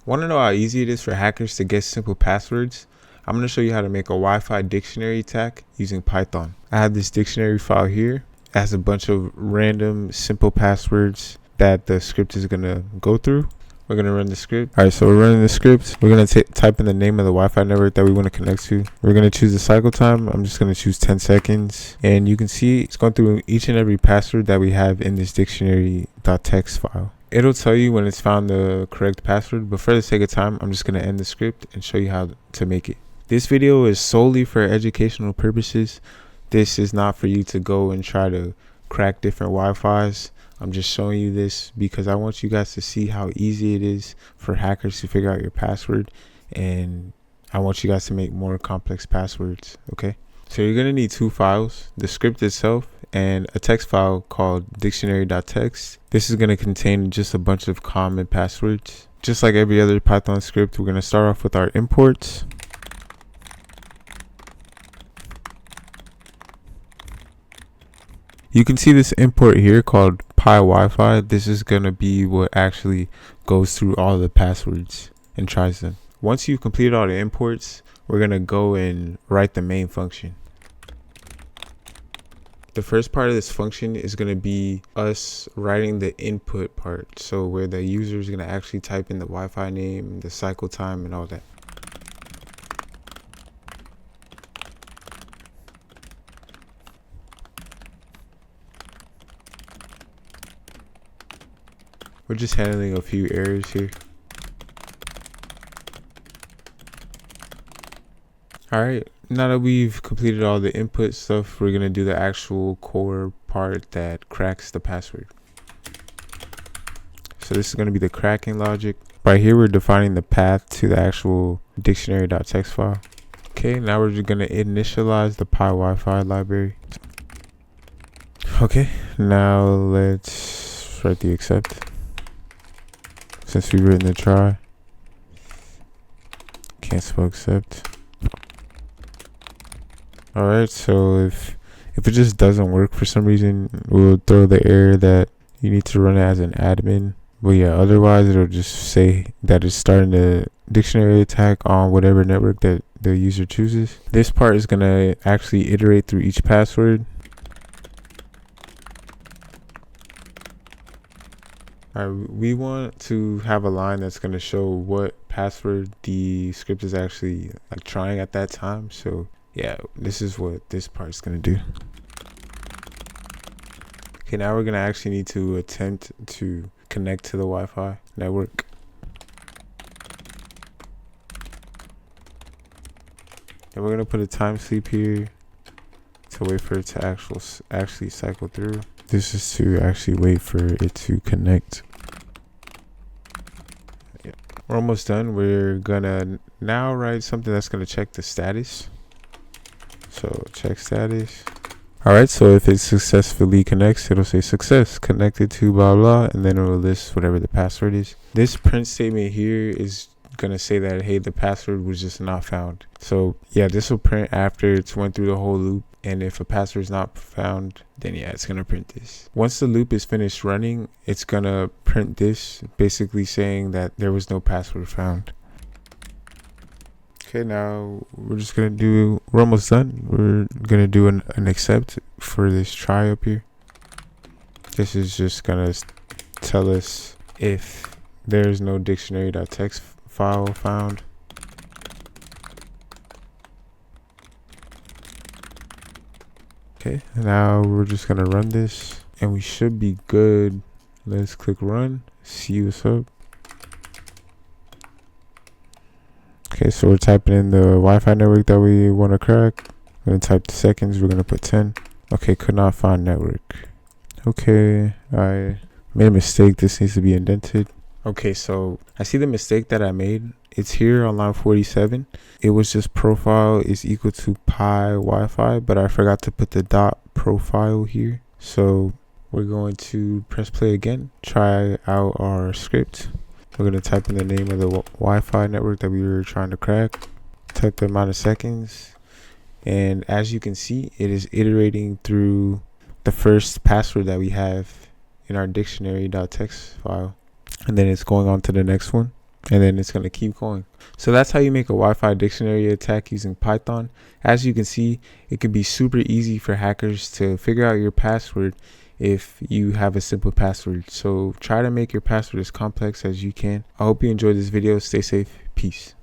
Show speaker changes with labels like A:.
A: Want to know how easy it is for hackers to guess simple passwords? I'm going to show you how to make a Wi-Fi dictionary tag using Python. I have this dictionary file here. It has a bunch of random simple passwords that the script is going to go through. We're going to run the script. All right, so we're running the script. We're going to type in the name of the Wi-Fi network that we want to connect to. We're going to choose the cycle time. I'm just going to choose 10 seconds. And you can see it's going through each and every password that we have in this dictionary.txt file. It'll tell you when it's found the correct password, but for the sake of time, I'm just going to end the script and show you how to make it. This video is solely for educational purposes. This is not for you to go and try to crack different Wi-Fis. I'm just showing you this because I want you guys to see how easy it is for hackers to figure out your password, and I want you guys to make more complex passwords, okay? So you're going to need two files, the script itself and a text file called dictionary.txt. This is going to contain just a bunch of common passwords. Just like every other Python script, we're going to start off with our imports. You can see this import here called PyWiFi. This is going to be what actually goes through all the passwords and tries them. Once you've completed all the imports, we're going to go and write the main function. The first part of this function is going to be us writing the input part. So where the user is going to actually type in the Wi-Fi name, the cycle time, and all that. We're just handling a few errors here. Alright, now that we've completed all the input stuff, we're going to do the actual core part that cracks the password. So this is going to be the cracking logic. Right here, we're defining the path to the actual dictionary.txt file. Okay, now we're just going to initialize the PyWiFi library. Okay, now let's write the accept. Since we've written the try, cancel accept. Alright, so if it just doesn't work for some reason, we'll throw the error that you need to run it as an admin. But yeah, otherwise it'll just say that it's starting the dictionary attack on whatever network that the user chooses. This part is gonna actually iterate through each password. Alright, we want to have a line that's gonna show what password the script is actually like trying at that time. So yeah, this is what this part is going to do. Okay, now we're going to actually need to attempt to connect to the Wi-Fi network. And we're going to put a time sleep here to wait for it to actually cycle through. This is to actually wait for it to connect. Yeah. We're almost done. We're going to now write something that's going to check the status. So check status. Alright, so if it successfully connects, it'll say success connected to blah blah, and then it'll list whatever the password is. This print statement here is gonna say that, hey, the password was just not found. So yeah, this will print after it's went through the whole loop, and if a password is not found, then yeah, it's gonna print this. Once the loop is finished running, it's gonna print this, basically saying that there was no password found. Okay, now we're almost done. We're gonna do an accept for this try up here. This is just gonna tell us if there's no dictionary.txt file found. Okay, now we're just gonna run this and we should be good. Let's click run, see what's up. Okay, so we're typing in the Wi-Fi network that we want to crack. We're going to type the seconds. We're going to put 10. Okay, could not find network. Okay, I made a mistake. This needs to be indented. Okay, so I see the mistake that I made. It's here on line 47. It was just profile is equal to PyWiFi, but I forgot to put the dot profile here. So we're going to press play again, try out our script. We're going to type in the name of the Wi-Fi network that we were trying to crack, type the amount of seconds, and as you can see, it is iterating through the first password that we have in our dictionary.txt file, and then it's going on to the next one. and then it's going to keep going. So that's how you make a Wi-Fi dictionary attack using Python. As you can see, it can be super easy for hackers to figure out your password if you have a simple password. So try to make your password as complex as you can. I hope you enjoyed this video. Stay safe. Peace.